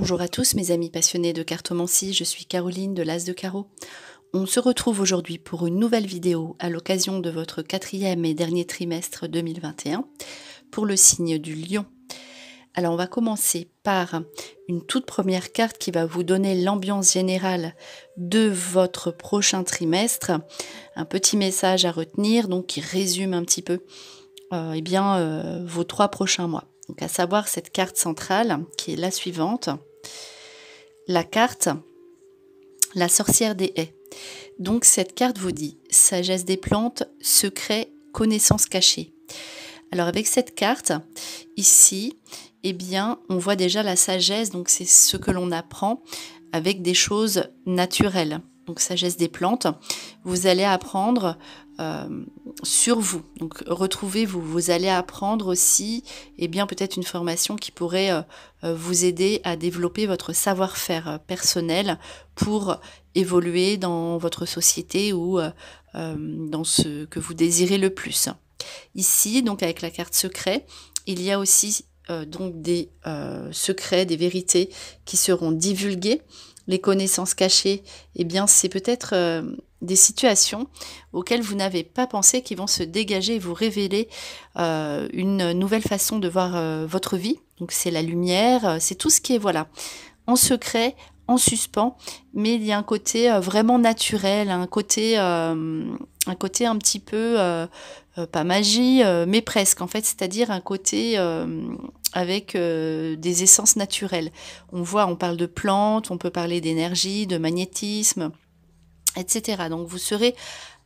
Bonjour à tous mes amis passionnés de cartomancie, je suis Caroline de l'As de Carreau. On se retrouve aujourd'hui pour une nouvelle vidéo à l'occasion de votre 4e et dernier trimestre 2021 pour le signe du Lion. Alors on va commencer par une toute première carte qui va vous donner l'ambiance générale de votre prochain trimestre. Un petit message à retenir donc qui résume un petit peu vos 3 prochains mois. Donc à savoir cette carte centrale qui est la suivante. La carte, la sorcière des haies. Donc cette carte vous dit sagesse des plantes, secret, connaissance cachée. Alors avec cette carte, ici, on voit déjà la sagesse, donc c'est ce que l'on apprend avec des choses naturelles. Donc sagesse des plantes, vous allez apprendre sur vous. Donc retrouvez-vous, vous allez apprendre aussi peut-être une formation qui pourrait vous aider à développer votre savoir-faire personnel pour évoluer dans votre société ou dans ce que vous désirez le plus. Ici, donc avec la carte secret, il y a aussi des secrets, des vérités qui seront divulguées. Les connaissances cachées, c'est peut-être des situations auxquelles vous n'avez pas pensé qui vont se dégager et vous révéler une nouvelle façon de voir votre vie. Donc c'est la lumière, c'est tout ce qui est en secret, en suspens, mais il y a un côté vraiment naturel, un côté un petit peu pas magie, mais presque en fait, c'est-à-dire un côté avec des essences naturelles. On parle de plantes, on peut parler d'énergie, de magnétisme, etc. Donc vous serez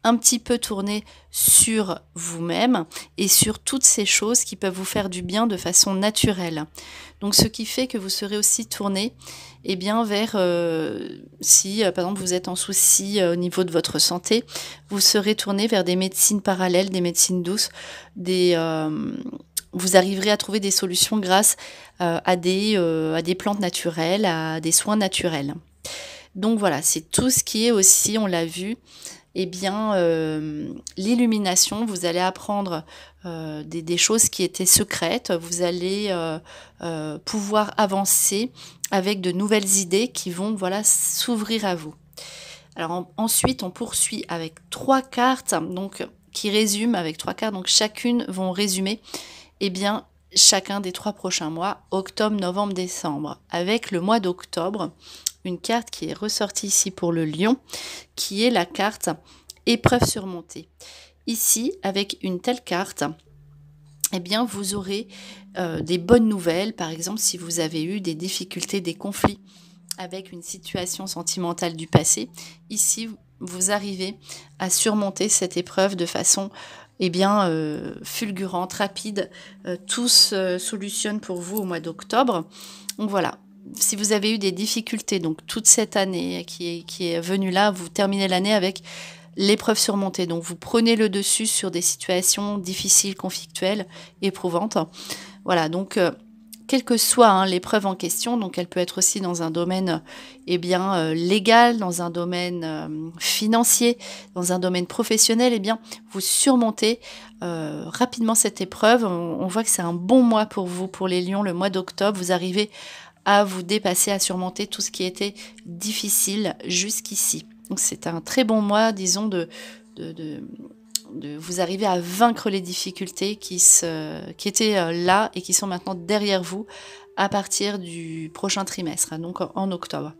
un petit peu tourné sur vous-même et sur toutes ces choses qui peuvent vous faire du bien de façon naturelle. Donc ce qui fait que vous serez aussi tourné vers, si par exemple vous êtes en souci au niveau de votre santé, vous serez tourné vers des médecines parallèles, des médecines douces, vous arriverez à trouver des solutions grâce à des plantes naturelles, à des soins naturels. Donc voilà, c'est tout ce qui est aussi, on l'a vu, l'illumination. Vous allez apprendre des choses qui étaient secrètes, vous allez pouvoir avancer avec de nouvelles idées qui vont s'ouvrir à vous. Alors ensuite, on poursuit avec 3 cartes qui résument, avec 3 cartes, donc chacune vont résumer chacun des 3 prochains mois, octobre, novembre, décembre. Avec le mois d'octobre, une carte qui est ressortie ici pour le Lion, qui est la carte épreuve surmontée. Ici, avec une telle carte, vous aurez des bonnes nouvelles. Par exemple, si vous avez eu des difficultés, des conflits avec une situation sentimentale du passé, ici, vous arrivez à surmonter cette épreuve de façon fulgurante, rapide. Tout se solutionne pour vous au mois d'octobre. Donc voilà. Si vous avez eu des difficultés, donc toute cette année qui est venue là, vous terminez l'année avec l'épreuve surmontée. Donc vous prenez le dessus sur des situations difficiles, conflictuelles, éprouvantes. Voilà, donc quelle que soit l'épreuve en question, donc elle peut être aussi dans un domaine légal, dans un domaine financier, dans un domaine professionnel, vous surmontez rapidement cette épreuve. On voit que c'est un bon mois pour vous, pour les lions, le mois d'octobre. Vous arrivez à vous dépasser, à surmonter tout ce qui était difficile jusqu'ici. Donc c'est un très bon mois, disons, de vous arriver à vaincre les difficultés qui étaient là et qui sont maintenant derrière vous à partir du prochain trimestre, donc en octobre.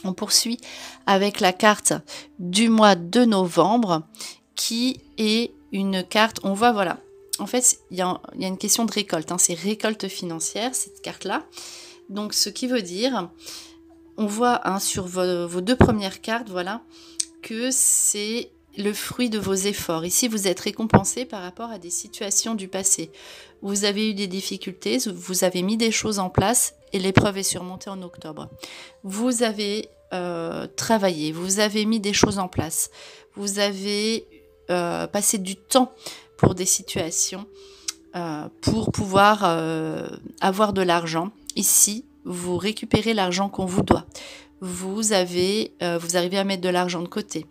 On poursuit avec la carte du mois de novembre qui est une carte, on voit, en fait, il y a une question de récolte, c'est récolte financière, cette carte-là. Donc, ce qui veut dire, on voit sur vos 2 premières cartes, que c'est le fruit de vos efforts. Ici, vous êtes récompensé par rapport à des situations du passé. Vous avez eu des difficultés, vous avez mis des choses en place et l'épreuve est surmontée en octobre. Vous avez travaillé, vous avez mis des choses en place. Vous avez passé du temps pour des situations, pour pouvoir avoir de l'argent. Ici, vous récupérez l'argent qu'on vous doit. Vous arrivez à mettre de l'argent de côté.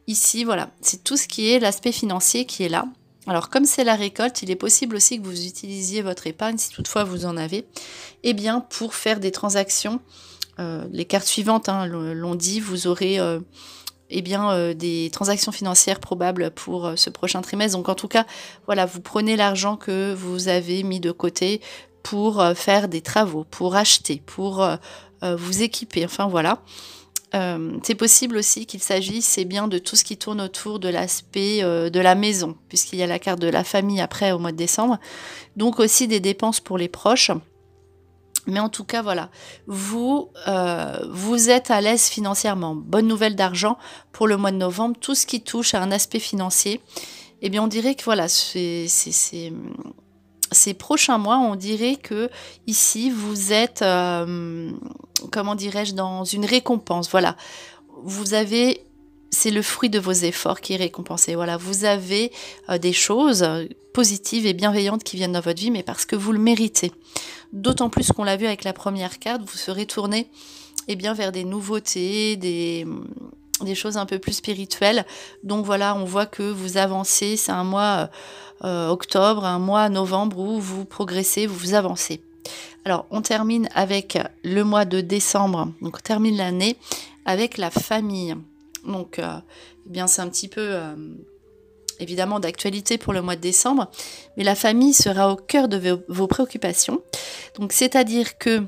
Ici, c'est tout ce qui est l'aspect financier qui est là. Alors comme c'est la récolte, il est possible aussi que vous utilisiez votre épargne, si toutefois vous en avez, eh bien pour faire des transactions. Les cartes suivantes l'ont dit, vous aurez des transactions financières probables pour ce prochain trimestre. Donc en tout cas, voilà, vous prenez l'argent que vous avez mis de côté pour faire des travaux, pour acheter, pour vous équiper, enfin voilà. C'est possible aussi qu'il s'agisse bien de tout ce qui tourne autour de l'aspect de la maison, puisqu'il y a la carte de la famille après au mois de décembre, donc aussi des dépenses pour les proches. Mais en tout cas, voilà, vous êtes à l'aise financièrement. Bonne nouvelle d'argent pour le mois de novembre. Tout ce qui touche à un aspect financier, eh bien, on dirait que voilà, ces prochains mois, on dirait que ici, vous êtes, comment dirais-je, dans une récompense. Voilà, vous avez... C'est le fruit de vos efforts qui est récompensé. Voilà, vous avez des choses positives et bienveillantes qui viennent dans votre vie, mais parce que vous le méritez. D'autant plus qu'on l'a vu avec la première carte, vous serez tourné vers des nouveautés, des choses un peu plus spirituelles. Donc voilà, on voit que vous avancez. C'est un mois octobre, un mois novembre où vous progressez, vous avancez. Alors, on termine avec le mois de décembre. Donc, on termine l'année avec la famille. Donc, c'est un petit peu, évidemment, d'actualité pour le mois de décembre. Mais la famille sera au cœur de vos préoccupations. Donc, c'est-à-dire que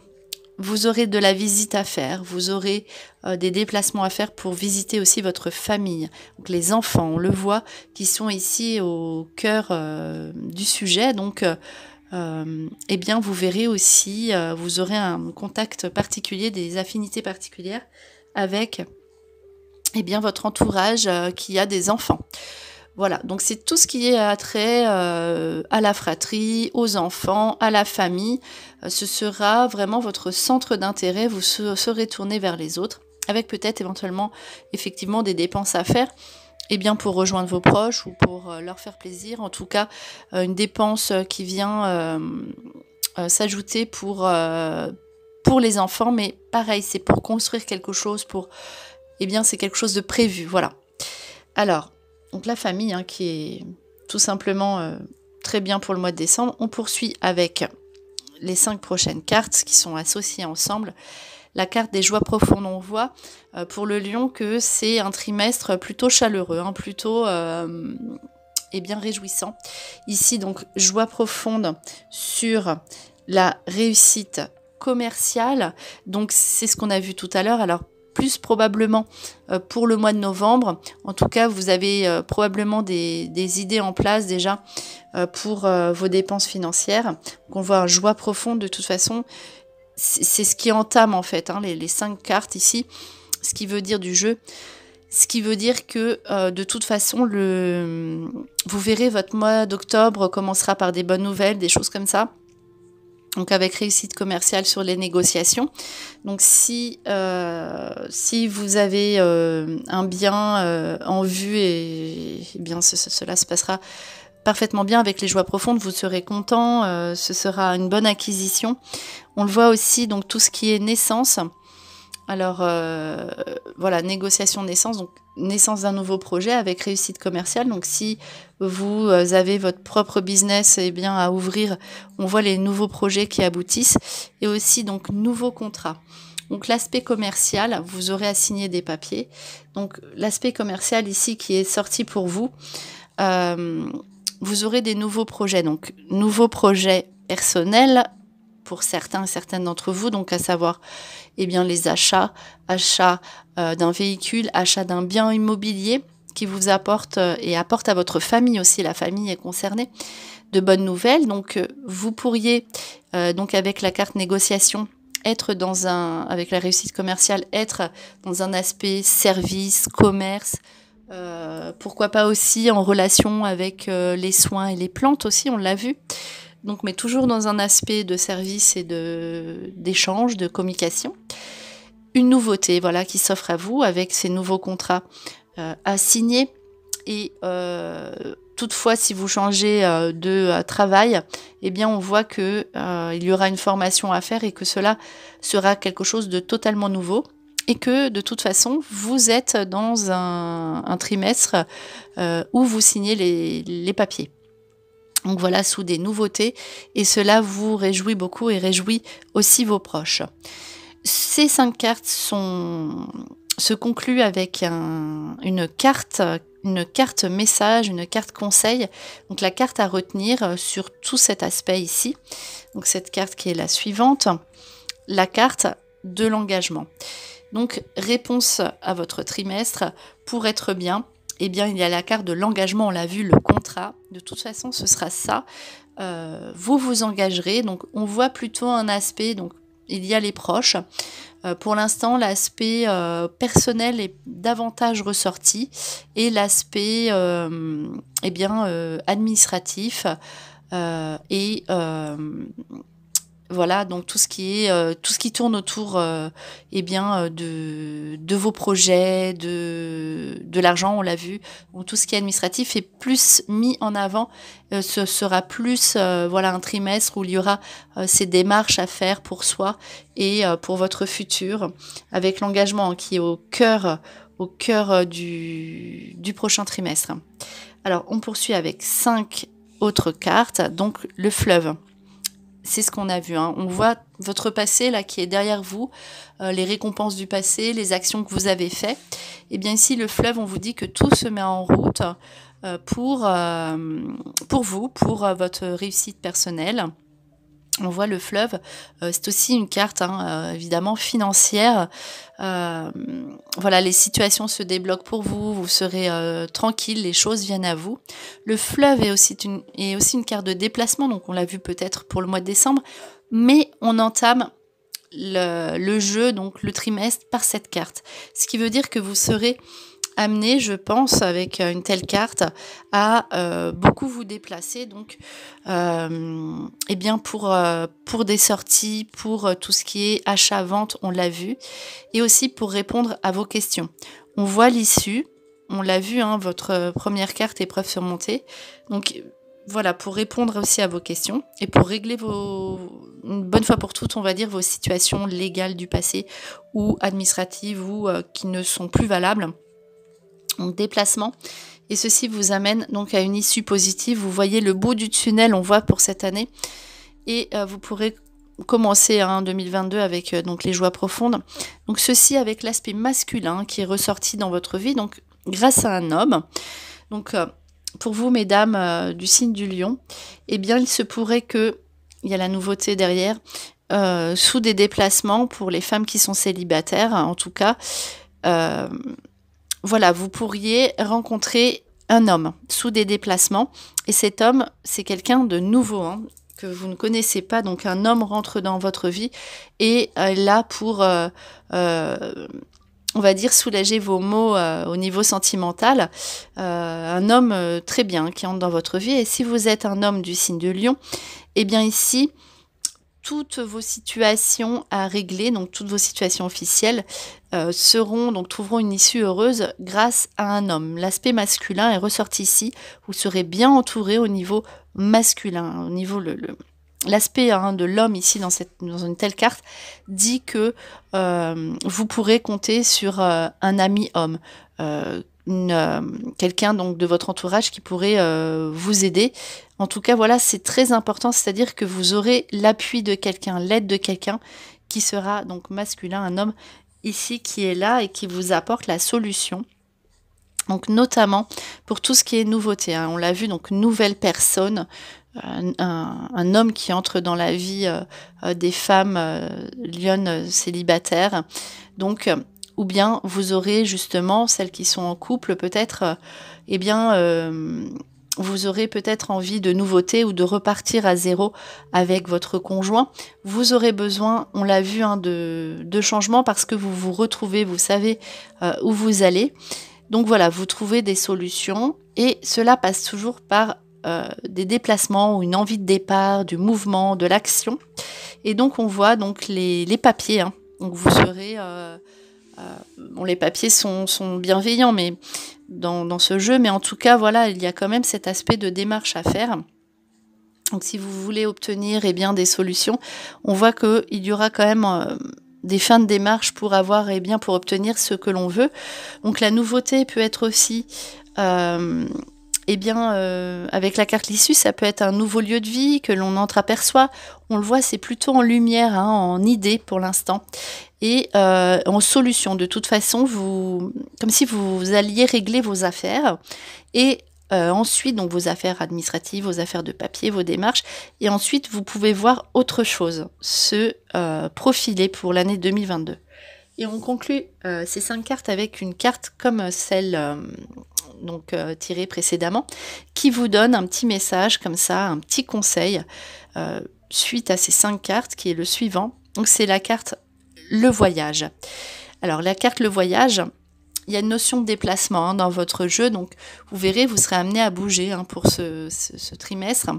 vous aurez de la visite à faire, vous aurez des déplacements à faire pour visiter aussi votre famille. Donc, les enfants, on le voit, qui sont ici au cœur du sujet. Donc, vous verrez aussi, vous aurez un contact particulier, des affinités particulières avec... votre entourage qui a des enfants. Voilà, donc c'est tout ce qui est attrait à la fratrie, aux enfants, à la famille. Ce sera vraiment votre centre d'intérêt, vous serez tourné vers les autres, avec peut-être éventuellement effectivement des dépenses à faire, pour rejoindre vos proches ou pour leur faire plaisir. En tout cas, une dépense qui vient s'ajouter pour les enfants, mais pareil, c'est pour construire quelque chose, c'est quelque chose de prévu, voilà. Alors, donc la famille, qui est tout simplement très bien pour le mois de décembre. On poursuit avec les 5 prochaines cartes qui sont associées ensemble. La carte des joies profondes, on voit pour le lion que c'est un trimestre plutôt chaleureux, plutôt réjouissant. Ici, donc, joie profonde sur la réussite commerciale. Donc, c'est ce qu'on a vu tout à l'heure. Alors, plus probablement pour le mois de novembre. En tout cas, vous avez probablement des idées en place déjà pour vos dépenses financières. Donc, on voit une joie profonde de toute façon. C'est ce qui entame en fait les 5 cartes ici, ce qui veut dire du jeu. Ce qui veut dire que de toute façon, vous verrez votre mois d'octobre commencera par des bonnes nouvelles, des choses comme ça. Donc avec réussite commerciale sur les négociations. Donc si vous avez un bien en vue, cela se passera parfaitement bien avec les joies profondes, vous serez content, ce sera une bonne acquisition. On le voit aussi, donc tout ce qui est naissance. Alors négociation naissance, donc naissance d'un nouveau projet avec réussite commerciale. Donc si vous avez votre propre business à ouvrir, on voit les nouveaux projets qui aboutissent et aussi donc nouveaux contrats. Donc l'aspect commercial, vous aurez à signer des papiers. Donc l'aspect commercial ici qui est sorti pour vous, vous aurez des nouveaux projets. Donc nouveaux projets personnels pour certains et certaines d'entre vous, donc à savoir les achats d'un véhicule, achat d'un bien immobilier qui vous apporte et apporte à votre famille aussi, la famille est concernée, de bonnes nouvelles. Donc vous pourriez, avec la carte négociation, être avec la réussite commerciale, être dans un aspect service, commerce, pourquoi pas aussi en relation avec les soins et les plantes aussi, on l'a vu. Donc, mais toujours dans un aspect de service et d'échange, de communication. Une nouveauté, qui s'offre à vous avec ces nouveaux contrats à signer. Et toutefois, si vous changez de travail, on voit que il y aura une formation à faire et que cela sera quelque chose de totalement nouveau. Et que de toute façon, vous êtes dans un trimestre où vous signez les papiers. Donc voilà, sous des nouveautés, et cela vous réjouit beaucoup et réjouit aussi vos proches. Ces 5 cartes se concluent avec une carte message, une carte conseil. Donc la carte à retenir sur tout cet aspect ici. Donc cette carte qui est la suivante, la carte de l'engagement. Donc réponse à votre trimestre, pour être bien, eh bien il y a la carte de l'engagement, on l'a vu, le contrat. De toute façon, ce sera ça. Vous vous engagerez. Donc on voit plutôt un aspect, donc il y a les proches. Pour l'instant, l'aspect personnel est davantage ressorti, et l'aspect administratif et voilà, donc tout ce qui tourne autour de vos projets, de l'argent, on l'a vu. Donc tout ce qui est administratif est plus mis en avant. Ce sera plus un trimestre où il y aura ces démarches à faire pour soi et pour votre futur, avec l'engagement qui est au cœur du prochain trimestre. Alors on poursuit avec 5 autres cartes. Donc le fleuve. C'est ce qu'on a vu, hein. On voit votre passé là qui est derrière vous, les récompenses du passé, les actions que vous avez faites. Et bien ici, le fleuve, on vous dit que tout se met en route pour vous, pour votre réussite personnelle. On voit le fleuve, c'est aussi une carte évidemment financière. Voilà, les situations se débloquent pour vous, vous serez tranquille, les choses viennent à vous. Le fleuve est aussi une carte de déplacement, donc on l'a vu peut-être pour le mois de décembre, mais on entame le jeu, donc le trimestre, par cette carte. Ce qui veut dire que vous serez amené, je pense, avec une telle carte, à beaucoup vous déplacer, donc pour des sorties, pour tout ce qui est achat-vente, on l'a vu, et aussi pour répondre à vos questions. On voit l'issue, on l'a vu, votre première carte, épreuve surmontée, donc voilà, pour répondre aussi à vos questions et pour régler une bonne fois pour toutes, on va dire, vos situations légales du passé ou administratives ou qui ne sont plus valables. Donc déplacement, et ceci vous amène donc à une issue positive. Vous voyez le bout du tunnel, on voit pour cette année, et vous pourrez commencer 2022 avec donc les joies profondes. Donc ceci avec l'aspect masculin qui est ressorti dans votre vie, donc grâce à un homme. Donc pour vous, mesdames du signe du lion, eh bien il se pourrait que, il y a la nouveauté derrière, sous des déplacements pour les femmes qui sont célibataires, en tout cas, voilà, vous pourriez rencontrer un homme sous des déplacements, et cet homme, c'est quelqu'un de nouveau, que vous ne connaissez pas. Donc un homme rentre dans votre vie et est là pour, on va dire, soulager vos maux au niveau sentimental. Un homme très bien qui entre dans votre vie, et si vous êtes un homme du signe de Lion, eh bien ici, toutes vos situations à régler, donc toutes vos situations officielles, trouveront une issue heureuse grâce à un homme. L'aspect masculin est ressorti ici. Vous serez bien entouré au niveau masculin, au niveau l'aspect de l'homme ici dans une telle carte dit que vous pourrez compter sur un ami homme, quelqu'un donc de votre entourage qui pourrait vous aider. En tout cas, voilà, c'est très important, c'est-à-dire que vous aurez l'appui de quelqu'un, l'aide de quelqu'un qui sera donc masculin, un homme ici qui est là et qui vous apporte la solution. Donc notamment pour tout ce qui est nouveauté, on l'a vu, donc nouvelle personne, un homme qui entre dans la vie des femmes lionnes célibataires, donc ou bien vous aurez justement celles qui sont en couple, peut-être, vous aurez peut-être envie de nouveautés ou de repartir à zéro avec votre conjoint. Vous aurez besoin, on l'a vu, de changements parce que vous vous retrouvez, vous savez où vous allez. Donc voilà, vous trouvez des solutions et cela passe toujours par des déplacements ou une envie de départ, du mouvement, de l'action. Et donc on voit donc les papiers. Donc vous serez... les papiers sont bienveillants mais dans ce jeu, mais en tout cas, voilà, il y a quand même cet aspect de démarche à faire. Donc si vous voulez obtenir des solutions, on voit qu'il y aura quand même des fins de démarche pour pour obtenir ce que l'on veut. Donc la nouveauté peut être aussi eh bien, avec la carte l'issue, ça peut être un nouveau lieu de vie que l'on entreaperçoit. On le voit, c'est plutôt en lumière, hein, en idée pour l'instant. Et en solution, de toute façon, comme si vous alliez régler vos affaires. Et ensuite, donc vos affaires administratives, vos affaires de papier, vos démarches. Et ensuite, vous pouvez voir autre chose se profiler pour l'année 2022. Et on conclut ces 5 cartes avec une carte comme celle tirée précédemment, qui vous donne un petit message comme ça, un petit conseil suite à ces 5 cartes, qui est le suivant. Donc c'est la carte le voyage. Alors la carte le voyage, il y a une notion de déplacement hein, dans votre jeu, donc vous verrez, vous serez amené à bouger hein, pour ce trimestre.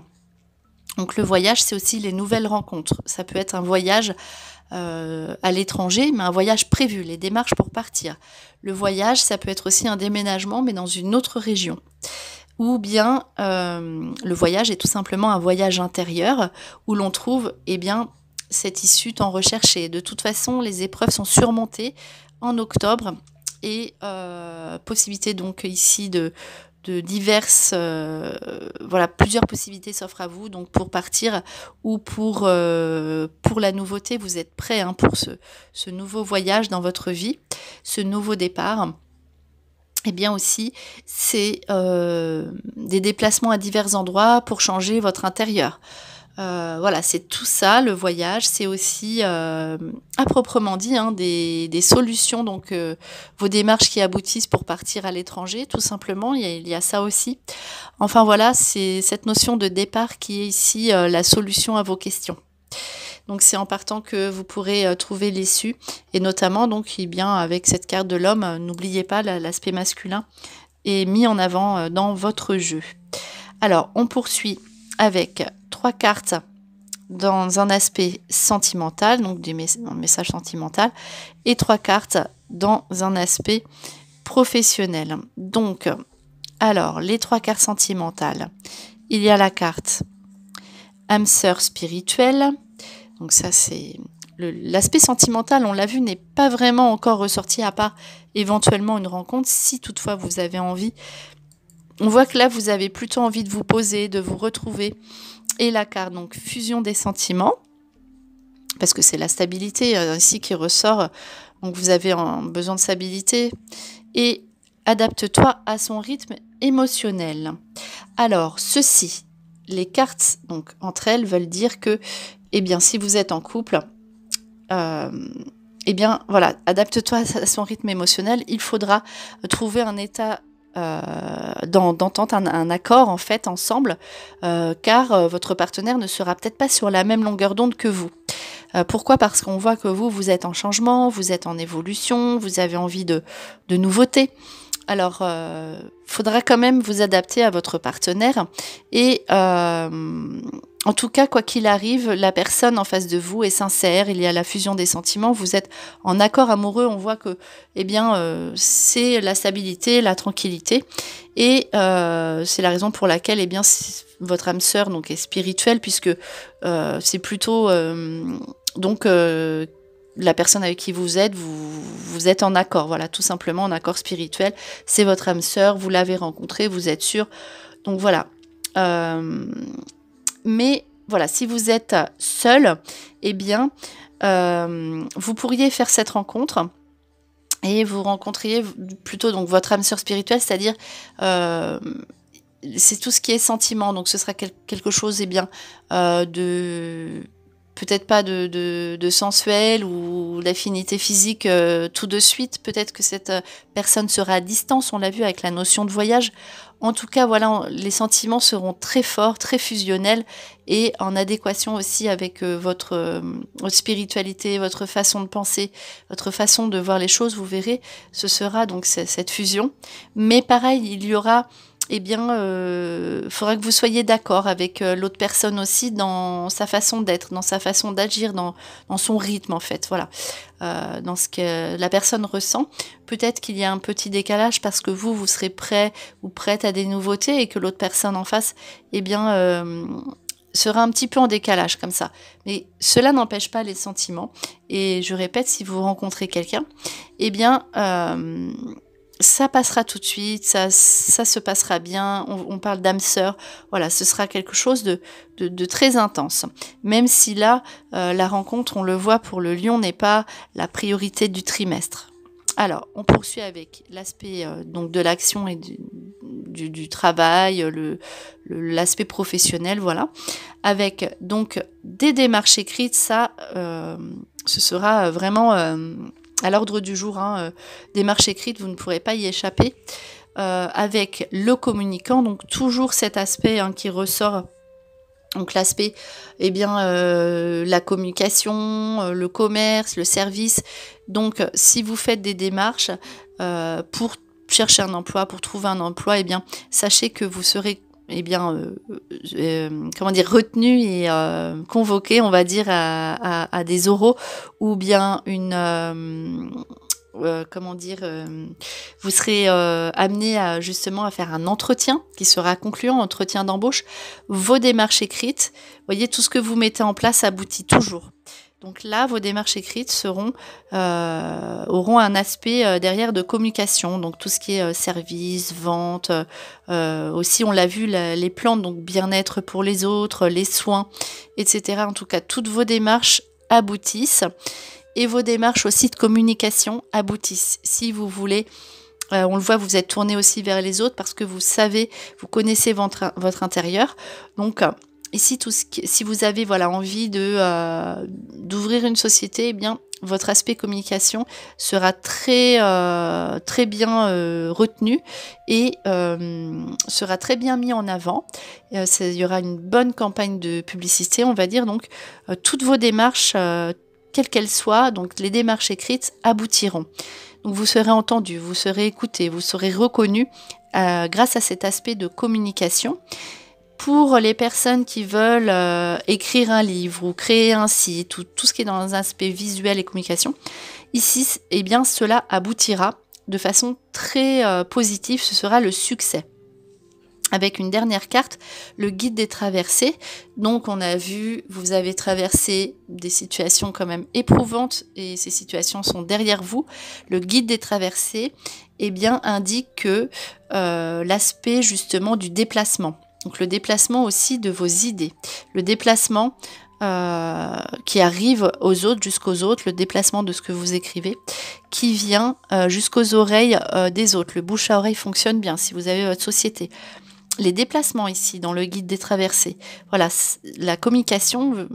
Donc le voyage, c'est aussi les nouvelles rencontres. Ça peut être un voyage à l'étranger, mais un voyage prévu, les démarches pour partir. Le voyage, ça peut être aussi un déménagement, mais dans une autre région. Ou bien le voyage est tout simplement un voyage intérieur où l'on trouve eh bien, cette issue tant recherchée. De toute façon, les épreuves sont surmontées en octobre et possibilité donc ici de diverses, voilà, plusieurs possibilités s'offrent à vous, donc pour partir ou pour la nouveauté, vous êtes prêt hein, pour ce nouveau voyage dans votre vie, ce nouveau départ. Et bien aussi, c'est des déplacements à divers endroits pour changer votre intérieur. Voilà, c'est tout ça, le voyage. C'est aussi, à proprement dit, hein, des solutions, donc vos démarches qui aboutissent pour partir à l'étranger, tout simplement, il y a ça aussi. Enfin voilà, c'est cette notion de départ qui est ici la solution à vos questions. Donc c'est en partant que vous pourrez trouver l'issue, et notamment donc eh bien avec cette carte de l'homme, n'oubliez pas l'aspect masculin est mis en avant dans votre jeu. Alors on poursuit avec 3 cartes dans un aspect sentimental, donc un message sentimental, et 3 cartes dans un aspect professionnel. Donc, alors, les 3 cartes sentimentales. Il y a la carte âme sœur spirituelle. Donc ça, c'est l'aspect sentimental, on l'a vu, n'est pas vraiment encore ressorti, à part éventuellement une rencontre, si toutefois vous avez envie. On voit que là, vous avez plutôt envie de vous poser, de vous retrouver. Et la carte, donc, fusion des sentiments, parce que c'est la stabilité ici qui ressort. Donc, vous avez besoin de stabilité. Et adapte-toi à son rythme émotionnel. Alors, ceci, les cartes, donc, entre elles, veulent dire que, eh bien, si vous êtes en couple, eh bien, voilà, adapte-toi à son rythme émotionnel. Il faudra trouver un état d'entente, un accord en fait ensemble, car votre partenaire ne sera peut-être pas sur la même longueur d'onde que vous. Pourquoi? Parce qu'on voit que vous êtes en changement, vous êtes en évolution, vous avez envie de nouveautés. Alors, faudra quand même vous adapter à votre partenaire et en tout cas, quoi qu'il arrive, la personne en face de vous est sincère, il y a la fusion des sentiments, vous êtes en accord amoureux, on voit que eh bien, c'est la stabilité, la tranquillité et c'est la raison pour laquelle eh bien, votre âme sœur donc, est spirituelle puisque c'est plutôt la personne avec qui vous êtes, vous êtes en accord, voilà, tout simplement en accord spirituel. C'est votre âme sœur, vous l'avez rencontrée, vous êtes sûr. Donc voilà. Mais voilà, si vous êtes seul, eh bien, vous pourriez faire cette rencontre et vous rencontriez plutôt donc votre âme sœur spirituelle, c'est-à-dire c'est tout ce qui est sentiment. Donc ce sera quelque chose, eh bien, de peut-être pas de sensuel ou d'affinité physique tout de suite. Peut-être que cette personne sera à distance, on l'a vu avec la notion de voyage. En tout cas, voilà, les sentiments seront très forts, très fusionnels et en adéquation aussi avec votre spiritualité, votre façon de penser, votre façon de voir les choses. Vous verrez, ce sera donc cette fusion. Mais pareil, il y aura... eh bien, faudra que vous soyez d'accord avec l'autre personne aussi dans sa façon d'être, dans sa façon d'agir, dans son rythme en fait, voilà, dans ce que la personne ressent. Peut-être qu'il y a un petit décalage parce que vous serez prêt ou prête à des nouveautés et que l'autre personne en face, eh bien, sera un petit peu en décalage comme ça. Mais cela n'empêche pas les sentiments. Et je répète, si vous rencontrez quelqu'un, eh bien... ça passera tout de suite, ça se passera bien, on parle d'âme sœur, voilà, ce sera quelque chose de très intense. Même si là, la rencontre, on le voit pour le lion, n'est pas la priorité du trimestre. Alors, on poursuit avec l'aspect donc de l'action et du travail, l'aspect professionnel, voilà. Avec donc des démarches écrites, ça, ce sera vraiment à l'ordre du jour, hein, démarche écrite, vous ne pourrez pas y échapper. Avec le communicant, donc toujours cet aspect hein, qui ressort. Donc l'aspect, eh bien, la communication, le commerce, le service. Donc si vous faites des démarches pour chercher un emploi, pour trouver un emploi, eh bien, sachez que vous serez eh bien, comment dire, retenu et convoqué, on va dire, à des oraux ou bien une comment dire, vous serez amené à justement à faire un entretien qui sera concluant, entretien d'embauche. Vos démarches écrites, voyez, tout ce que vous mettez en place aboutit toujours. Donc là, vos démarches écrites auront un aspect derrière de communication, donc tout ce qui est service, vente, aussi on l'a vu, les plantes, donc bien-être pour les autres, les soins, etc. En tout cas, toutes vos démarches aboutissent. Et vos démarches aussi de communication aboutissent. Si vous voulez, on le voit, vous êtes tourné aussi vers les autres parce que vous savez, vous connaissez votre intérieur. Donc ici, si vous avez voilà, envie d'ouvrir une société, eh bien, votre aspect communication sera très bien retenu et sera très bien mis en avant. Il y aura une bonne campagne de publicité, on va dire. Donc toutes vos démarches quelles qu'elles soient, donc les démarches écrites aboutiront. Donc vous serez entendu, vous serez écouté, vous serez reconnu grâce à cet aspect de communication. Pour les personnes qui veulent écrire un livre ou créer un site ou tout ce qui est dans un aspect visuel et communication, ici, eh bien, cela aboutira de façon très positive, ce sera le succès. Avec une dernière carte, le guide des traversées. Donc on a vu, vous avez traversé des situations quand même éprouvantes et ces situations sont derrière vous. Le guide des traversées eh bien, indique que l'aspect justement du déplacement. Donc le déplacement aussi de vos idées. Le déplacement qui arrive aux autres, jusqu'aux autres, le déplacement de ce que vous écrivez, qui vient jusqu'aux oreilles des autres. Le bouche à oreille fonctionne bien si vous avez votre société. Les déplacements ici dans le guide des traversées, voilà, la communication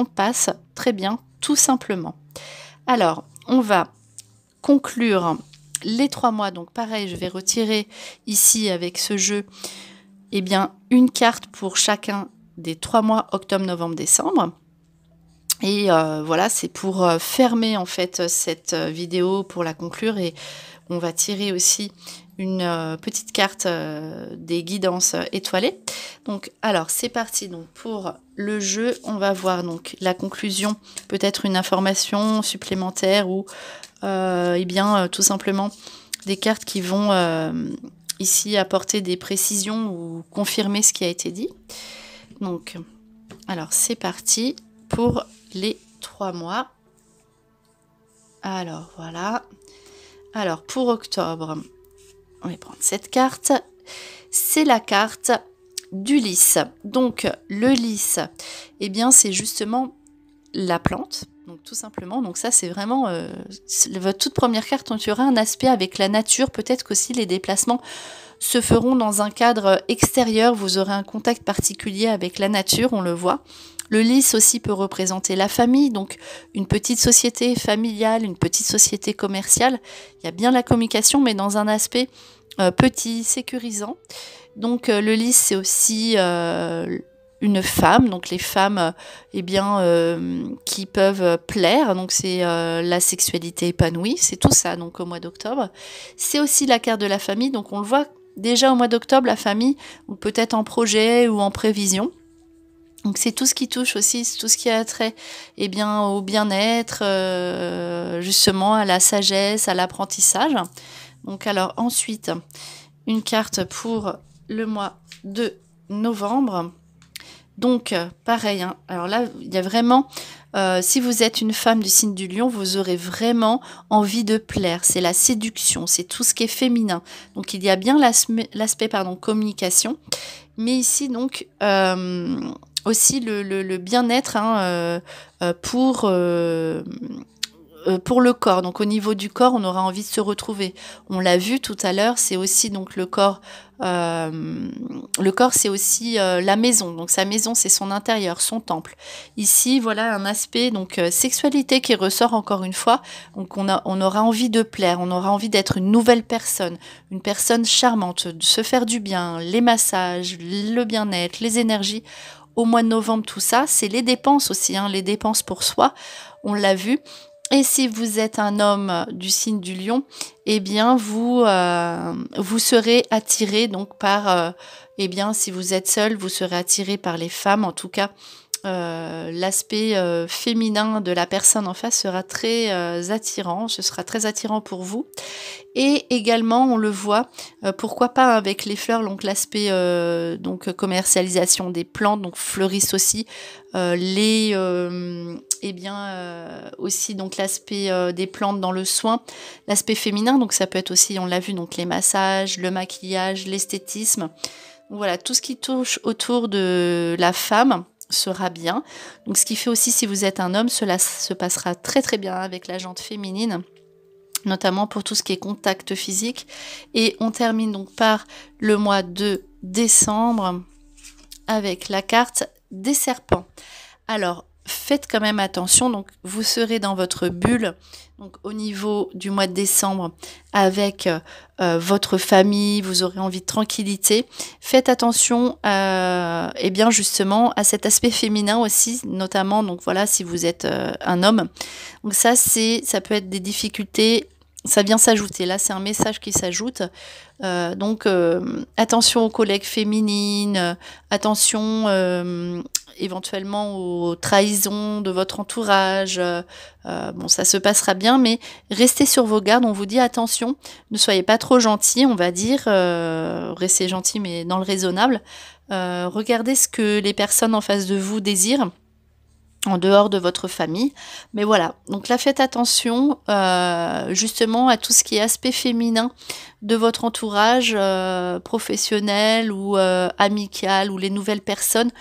passe très bien, tout simplement. Alors, on va conclure les 3 mois. Donc pareil, je vais retirer ici avec ce jeu, eh bien, une carte pour chacun des 3 mois, octobre, novembre, décembre. Et voilà, c'est pour fermer en fait cette vidéo, pour la conclure, et on va tirer aussi une petite carte des guidances étoilées. Donc, alors, c'est parti. Donc, pour le jeu, on va voir donc la conclusion, peut-être une information supplémentaire ou, eh bien, tout simplement des cartes qui vont ici apporter des précisions ou confirmer ce qui a été dit. Donc, alors, c'est parti pour les 3 mois. Alors, voilà. Alors, pour octobre, on va prendre cette carte. C'est la carte du lys. Donc, le lys, eh bien, c'est justement la plante. Donc, tout simplement. Donc, ça, c'est vraiment votre toute première carte. Donc, il y aura un aspect avec la nature. Peut-être qu'aussi les déplacements se feront dans un cadre extérieur. Vous aurez un contact particulier avec la nature, on le voit. Le lys aussi peut représenter la famille, donc une petite société familiale, une petite société commerciale. Il y a bien la communication, mais dans un aspect petit, sécurisant. Donc le lys, c'est aussi une femme, donc les femmes eh bien, qui peuvent plaire, donc c'est la sexualité épanouie, c'est tout ça donc au mois d'octobre. C'est aussi la carte de la famille, donc on le voit déjà au mois d'octobre, la famille, ou peut-être en projet ou en prévision. Donc c'est tout ce qui touche aussi, c'est tout ce qui a trait eh bien, au bien-être, justement à la sagesse, à l'apprentissage. Donc alors ensuite, une carte pour le mois de novembre. Donc pareil, hein, alors là il y a vraiment Si vous êtes une femme du signe du lion, vous aurez vraiment envie de plaire. C'est la séduction, c'est tout ce qui est féminin. Donc il y a bien l'aspect communication, mais ici donc aussi le bien-être pour le corps. Donc au niveau du corps, on aura envie de se retrouver. On l'a vu tout à l'heure, c'est aussi donc le corps. Le corps, c'est aussi la maison. Donc sa maison, c'est son intérieur, son temple. Ici, voilà un aspect donc sexualité qui ressort encore une fois. Donc on aura envie de plaire, on aura envie d'être une nouvelle personne, une personne charmante, de se faire du bien, les massages, le bien-être, les énergies. Au mois de novembre, tout ça, c'est les dépenses aussi, les dépenses pour soi. On l'a vu. Et si vous êtes un homme du signe du lion, eh bien vous serez attiré donc par, si vous êtes seul, vous serez attiré par les femmes. En tout cas, l'aspect féminin de la personne en face sera très attirant. Ce sera très attirant pour vous. Et également, on le voit, pourquoi pas avec les fleurs, donc l'aspect commercialisation des plantes, donc fleurissent aussi aussi donc l'aspect des plantes dans le soin, l'aspect féminin, donc ça peut être aussi, on l'a vu, donc les massages, le maquillage, l'esthétisme. Voilà, tout ce qui touche autour de la femme sera bien. Donc ce qui fait aussi, si vous êtes un homme, cela se passera très très bien avec la jante féminine, notamment pour tout ce qui est contact physique. Et on termine donc par le mois de décembre avec la carte des serpents. Alors, faites quand même attention, donc vous serez dans votre bulle, donc au niveau du mois de décembre, avec votre famille, vous aurez envie de tranquillité. Faites attention, justement, à cet aspect féminin aussi, notamment, donc voilà, si vous êtes un homme. Donc ça peut être des difficultés. Ça vient s'ajouter, là c'est un message qui s'ajoute, attention aux collègues féminines, attention éventuellement aux trahisons de votre entourage, ça se passera bien, mais restez sur vos gardes, on vous dit attention, ne soyez pas trop gentil, on va dire, restez gentil mais dans le raisonnable, regardez ce que les personnes en face de vous désirent, en dehors de votre famille, mais voilà, donc là faites attention justement à tout ce qui est aspect féminin de votre entourage professionnel ou amical ou les nouvelles personnes,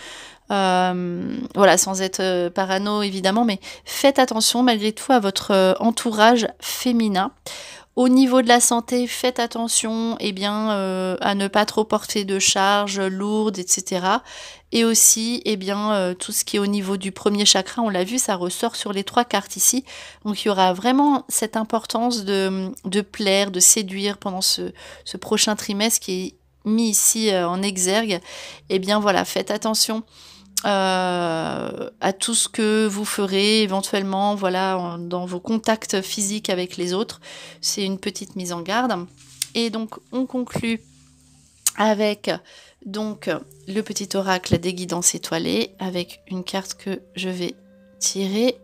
sans être parano évidemment, mais faites attention malgré tout à votre entourage féminin. Au niveau de la santé, faites attention à ne pas trop porter de charges lourdes, etc. Et aussi, tout ce qui est au niveau du premier chakra, on l'a vu, ça ressort sur les 3 cartes ici. Donc il y aura vraiment cette importance de plaire, de séduire pendant ce prochain trimestre qui est mis ici en exergue. Faites attention à tout ce que vous ferez éventuellement dans vos contacts physiques avec les autres. C'est une petite mise en garde. Et donc on conclut avec le petit oracle des guidances étoilées avec une carte que je vais tirer,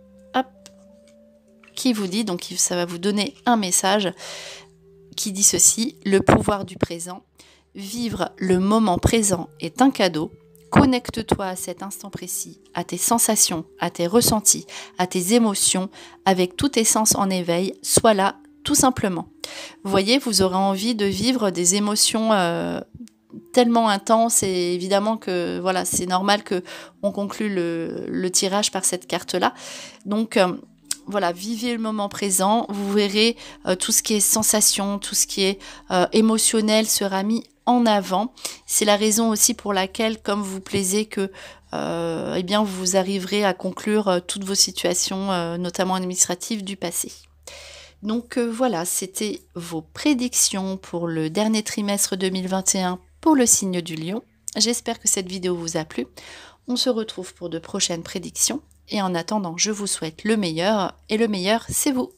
qui vous dit, donc ça va vous donner un message qui dit ceci: le pouvoir du présent, vivre le moment présent est un cadeau. Connecte-toi à cet instant précis, à tes sensations, à tes ressentis, à tes émotions, avec tous tes sens en éveil, sois là tout simplement. Vous voyez, vous aurez envie de vivre des émotions tellement intenses, et évidemment que c'est normal que on conclue le tirage par cette carte-là. Donc vivez le moment présent, vous verrez tout ce qui est sensation, tout ce qui est émotionnel sera mis en avant. C'est la raison aussi pour laquelle, comme vous plaisez, que vous arriverez à conclure toutes vos situations, notamment administratives du passé. Donc c'était vos prédictions pour le dernier trimestre 2021 pour le signe du lion. J'espère que cette vidéo vous a plu. On se retrouve pour de prochaines prédictions. Et en attendant, je vous souhaite le meilleur, et le meilleur, c'est vous.